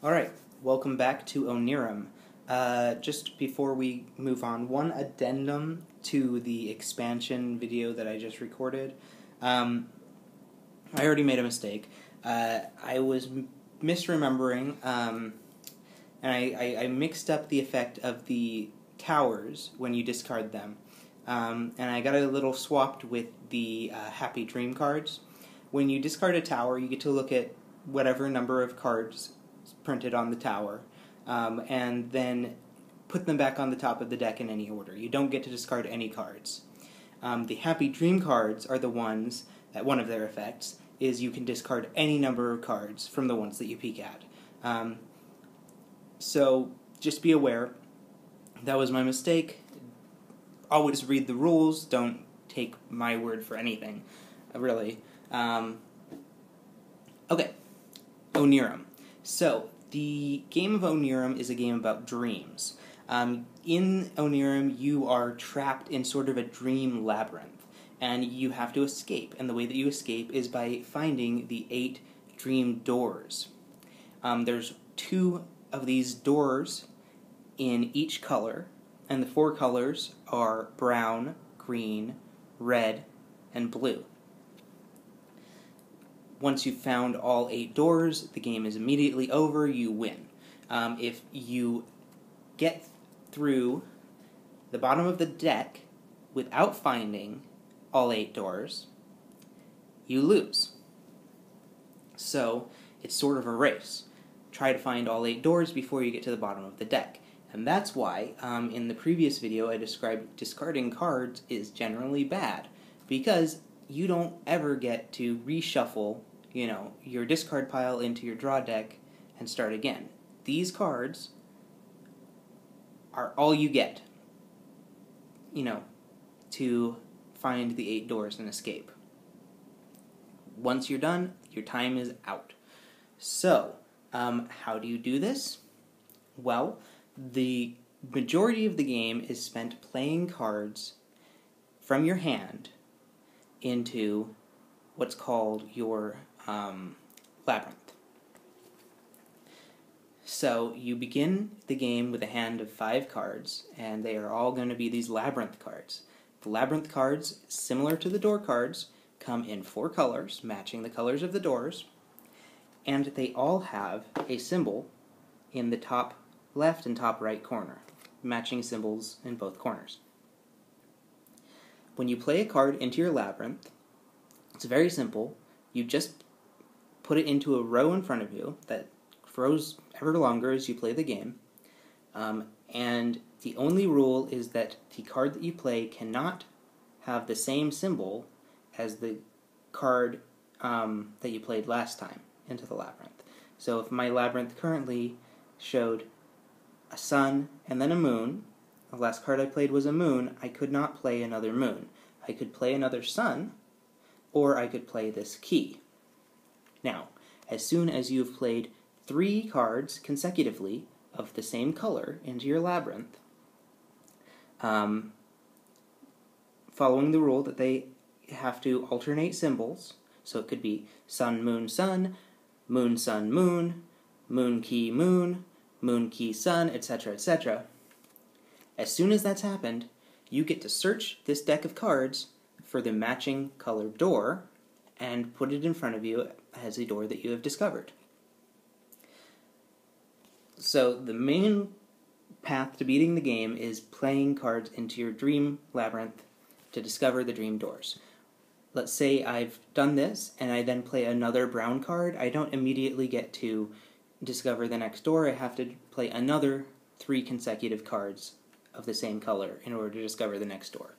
Alright, welcome back to Onirim. Just before we move on, one addendum to the expansion video that I just recorded. I already made a mistake. I was misremembering, and I mixed up the effect of the towers when you discard them. And I got a little swapped with the Happy Dream cards. When you discard a tower, you get to look at whatever number of cards printed on the tower, and then put them back on the top of the deck in any order. You don't get to discard any cards. The Happy Dream cards are the ones that one of their effects is you can discard any number of cards from the ones that you peek at. So just be aware, that was my mistake. Always read the rules, don't take my word for anything, really. Okay, Onirim. So, the game of Onirim is a game about dreams. In Onirim, you are trapped in sort of a dream labyrinth, and you have to escape, and the way that you escape is by finding the 8 dream doors. There's 2 of these doors in each color, and the 4 colors are brown, green, red, and blue. Once you've found all 8 doors, the game is immediately over, you win. If you get through the bottom of the deck without finding all 8 doors, you lose. So, it's sort of a race. Try to find all 8 doors before you get to the bottom of the deck. And that's why, in the previous video, I described discarding cards is generally bad, because you don't ever get to reshuffle, your discard pile into your draw deck and start again. These cards are all you get, to find the 8 doors and escape. Once you're done, your time is out. So, how do you do this? Well, the majority of the game is spent playing cards from your hand into what's called your labyrinth. So you begin the game with a hand of 5 cards, and they are all going to be these labyrinth cards. The labyrinth cards, similar to the door cards, come in 4 colors, matching the colors of the doors, and they all have a symbol in the top left and top right corner, matching symbols in both corners. When you play a card into your labyrinth, it's very simple. You just put it into a row in front of you that grows ever longer as you play the game, and the only rule is that the card that you play cannot have the same symbol as the card that you played last time into the labyrinth. So if my labyrinth currently showed a sun and then a moon, the last card I played was a moon, I could not play another moon. I could play another sun, or I could play this key. Now, as soon as you've played 3 cards consecutively of the same color into your labyrinth, following the rule that they have to alternate symbols, so it could be sun, sun, moon, moon, key, sun, etc., etc. As soon as that's happened, you get to search this deck of cards for the matching colored door and put it in front of you as a door that you have discovered. So the main path to beating the game is playing cards into your dream labyrinth to discover the dream doors. Let's say I've done this and I then play another brown card. I don't immediately get to discover the next door. I have to play another 3 consecutive cards of the same color in order to discover the next door.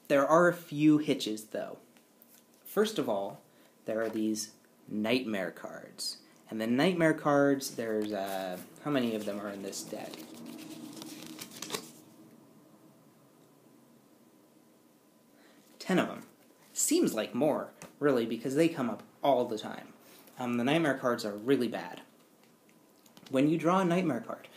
There are a few hitches, though. First of all, there are these nightmare cards. And the nightmare cards, there's, how many of them are in this deck? 10 of them. Seems like more, really, because they come up all the time. The nightmare cards are really bad. When you draw a nightmare card,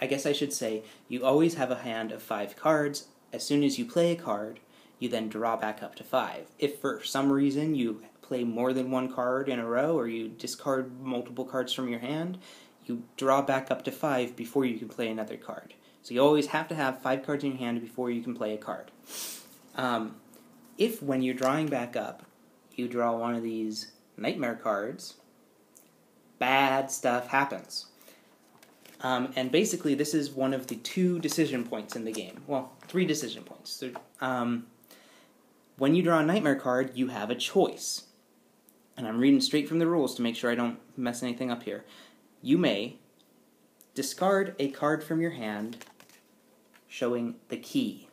I guess I should say, you always have a hand of 5 cards. As soon as you play a card, you then draw back up to 5. If for some reason you play more than one card in a row, or you discard multiple cards from your hand, you draw back up to 5 before you can play another card. So you always have to have 5 cards in your hand before you can play a card. If when you're drawing back up, you draw one of these nightmare cards, bad stuff happens. And basically this is one of the 2 decision points in the game. Well, 3 decision points. So, when you draw a nightmare card, you have a choice. And I'm reading straight from the rules to make sure I don't mess anything up here. You may discard a card from your hand showing the key.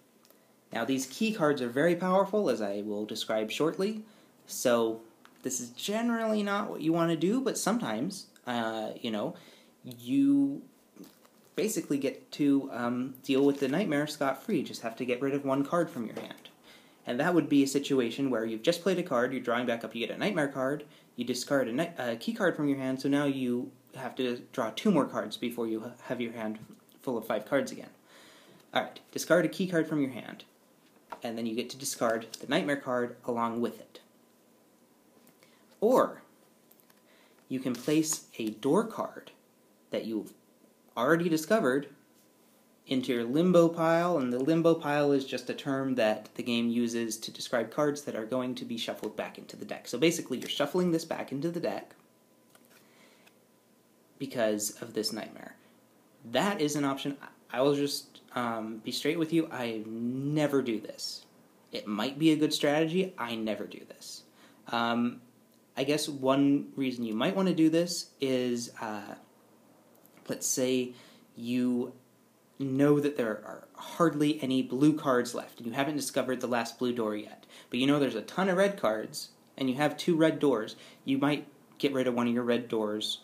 Now, these key cards are very powerful, as I will describe shortly, so this is generally not what you want to do, but sometimes, you basically get to deal with the nightmare scot-free. Just have to get rid of one card from your hand. And that would be a situation where you've just played a card, you're drawing back up, you get a nightmare card, you discard a key card from your hand, so now you have to draw 2 more cards before you have your hand full of 5 cards again. Alright, discard a key card from your hand, and then you get to discard the nightmare card along with it. Or, you can place a door card that you've already discovered into your limbo pile, and the limbo pile is just a term that the game uses to describe cards that are going to be shuffled back into the deck. So basically, you're shuffling this back into the deck because of this nightmare. That is an option. I will just be straight with you. I never do this. It might be a good strategy. I never do this. I guess one reason you might want to do this is, let's say you know that there are hardly any blue cards left, and you haven't discovered the last blue door yet. But you know there's a ton of red cards, and you have 2 red doors. You might get rid of one of your red doors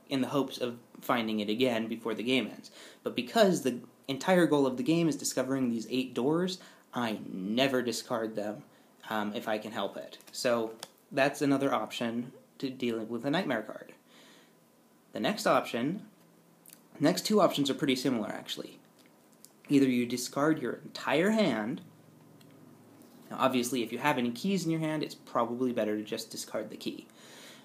in the hopes of finding it again before the game ends. But because the entire goal of the game is discovering these 8 doors, I never discard them if I can help it. So that's another option to dealing with a nightmare card. The next 2 options are pretty similar, actually. Either you discard your entire hand. Now, obviously, if you have any keys in your hand, it's probably better to just discard the key.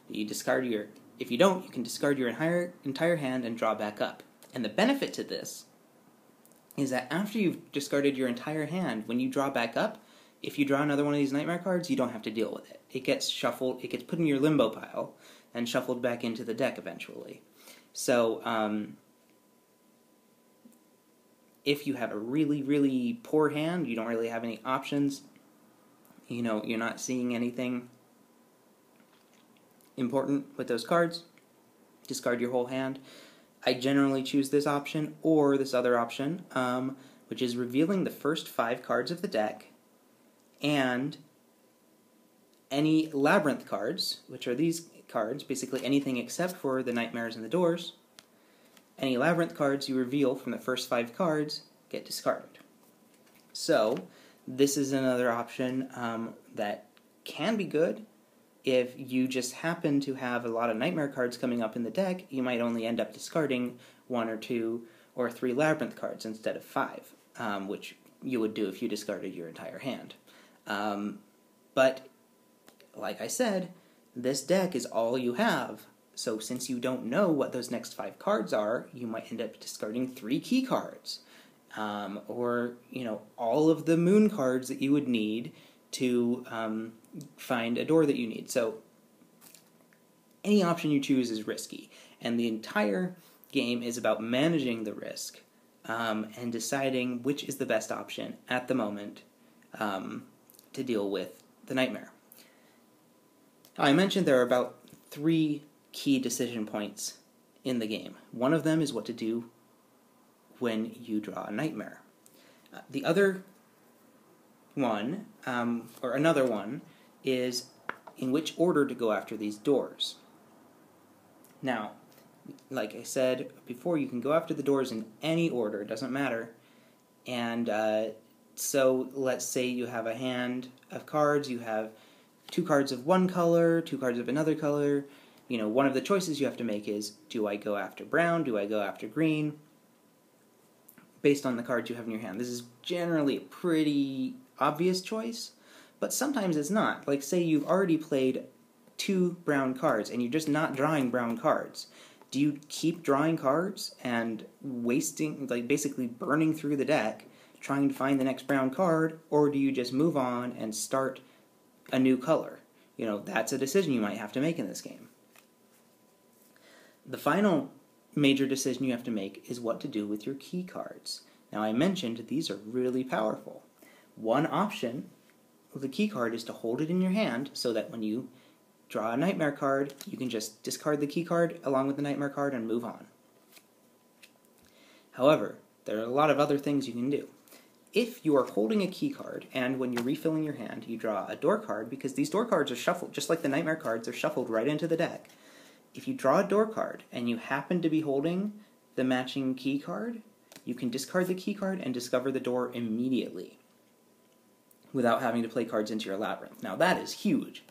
If you don't, you can discard your entire hand and draw back up. And the benefit to this is that after you've discarded your entire hand, when you draw back up, if you draw another one of these nightmare cards, you don't have to deal with it. It gets shuffled, it gets put in your limbo pile, and shuffled back into the deck eventually. So, if you have a really, really poor hand, you don't really have any options, you're not seeing anything important with those cards, discard your whole hand. I generally choose this option, or this other option, which is revealing the first 5 cards of the deck, and any labyrinth cards, which are these cards, basically anything except for the nightmares and the doors. Any labyrinth cards you reveal from the first 5 cards get discarded. So, this is another option that can be good. If you just happen to have a lot of nightmare cards coming up in the deck, you might only end up discarding 1 or 2 or 3 labyrinth cards instead of 5, which you would do if you discarded your entire hand. But, like I said, this deck is all you have. So since you don't know what those next 5 cards are, you might end up discarding 3 key cards. Or, all of the moon cards that you would need to find a door that you need. So any option you choose is risky. And the entire game is about managing the risk and deciding which is the best option at the moment to deal with the nightmare. I mentioned there are about 3 key decision points in the game. One of them is what to do when you draw a nightmare. The other one, or another one, is in which order to go after these doors. Now, like I said before, you can go after the doors in any order, it doesn't matter. And so let's say you have a hand of cards, you have 2 cards of one color, 2 cards of another color. One of the choices you have to make is, do I go after brown, do I go after green? Based on the cards you have in your hand. This is generally a pretty obvious choice, but sometimes it's not. Like, say you've already played 2 brown cards and you're just not drawing brown cards. Do you keep drawing cards and wasting, like basically burning through the deck trying to find the next brown card, or do you just move on and start a new color? You know, that's a decision you might have to make in this game. The final major decision you have to make is what to do with your key cards. Now, I mentioned these are really powerful. One option with a key card is to hold it in your hand so that when you draw a nightmare card, you can just discard the key card along with the nightmare card and move on. However, there are a lot of other things you can do. If you are holding a key card and when you're refilling your hand, you draw a door card, because these door cards are shuffled, just like the nightmare cards, they're shuffled right into the deck. If you draw a door card and you happen to be holding the matching key card, you can discard the key card and discover the door immediately without having to play cards into your labyrinth. Now that is huge.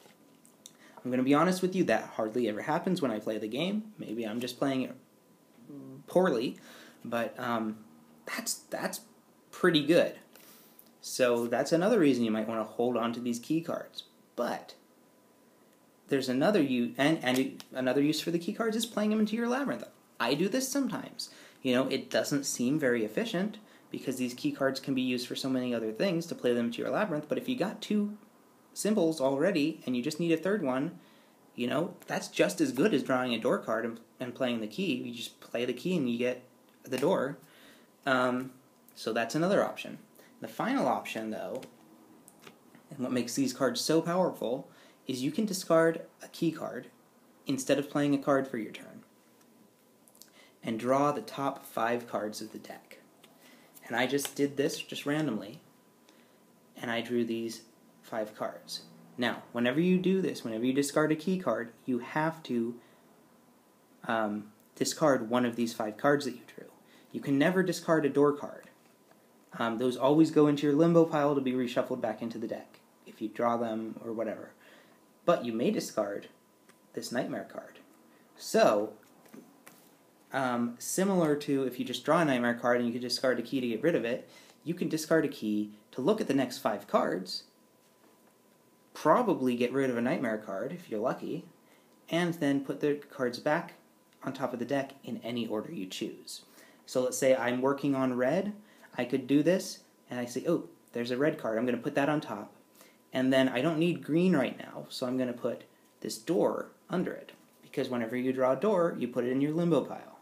I'm going to be honest with you, that hardly ever happens when I play the game. Maybe I'm just playing it poorly, but that's pretty good. So that's another reason you might want to hold on to these key cards. But there's another use, and another use for the key cards is playing them into your labyrinth. I do this sometimes. You know, it doesn't seem very efficient because these key cards can be used for so many other things to play them into your labyrinth, but if you got 2 symbols already and you just need a 3rd one, you know, that's just as good as drawing a door card and playing the key. You just play the key and you get the door. So that's another option. The final option, though, and what makes these cards so powerful, is you can discard a key card instead of playing a card for your turn and draw the top 5 cards of the deck. And I just did this just randomly, and I drew these 5 cards. Now, whenever you do this, whenever you discard a key card, you have to discard one of these 5 cards that you drew. You can never discard a door card. Those always go into your limbo pile to be reshuffled back into the deck if you draw them or whatever. But you may discard this nightmare card. So, similar to if you just draw a nightmare card and you can discard a key to get rid of it, you can discard a key to look at the next 5 cards, probably get rid of a nightmare card if you're lucky, and then put the cards back on top of the deck in any order you choose. So let's say I'm working on red, I could do this, and I say, oh, there's a red card, I'm going to put that on top. And then I don't need green right now, so I'm going to put this door under it, because whenever you draw a door, you put it in your limbo pile.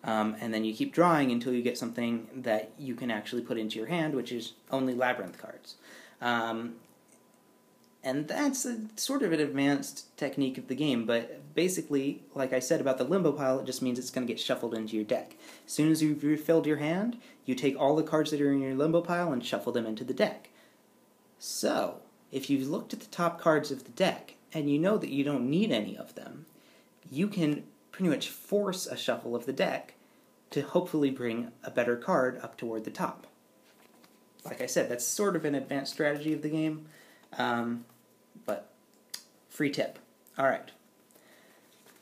And then you keep drawing until you get something that you can actually put into your hand, which is only labyrinth cards. And that's sort of an advanced technique of the game, but basically, like I said about the limbo pile, it just means it's going to get shuffled into your deck. As soon as you've refilled your hand, you take all the cards that are in your limbo pile and shuffle them into the deck. So, if you've looked at the top cards of the deck, and you know that you don't need any of them, you can pretty much force a shuffle of the deck to hopefully bring a better card up toward the top. Like I said, that's sort of an advanced strategy of the game, but free tip. Alright.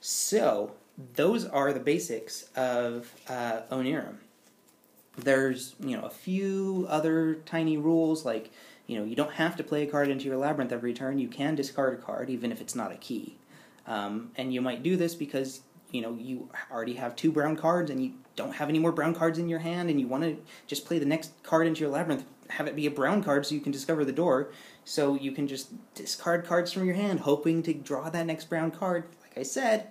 So, those are the basics of Onirim. There's, a few other tiny rules, like, you don't have to play a card into your labyrinth every turn. You can discard a card, even if it's not a key. And you might do this because, you already have 2 brown cards and you don't have any more brown cards in your hand and you want to just play the next card into your labyrinth, have it be a brown card so you can discover the door. So you can just discard cards from your hand, hoping to draw that next brown card. Like I said,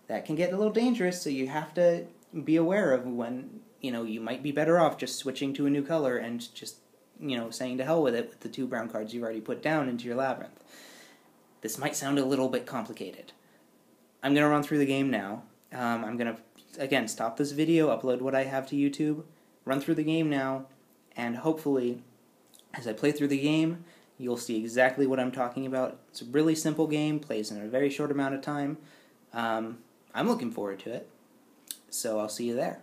that can get a little dangerous, so you have to be aware of when, you might be better off just switching to a new color and just, saying to hell with it with the 2 brown cards you've already put down into your labyrinth. This might sound a little bit complicated. I'm going to run through the game now. I'm going to, again, stop this video, upload what I have to YouTube, run through the game now, and hopefully, as I play through the game, you'll see exactly what I'm talking about. It's a really simple game, plays in a very short amount of time. I'm looking forward to it, so I'll see you there.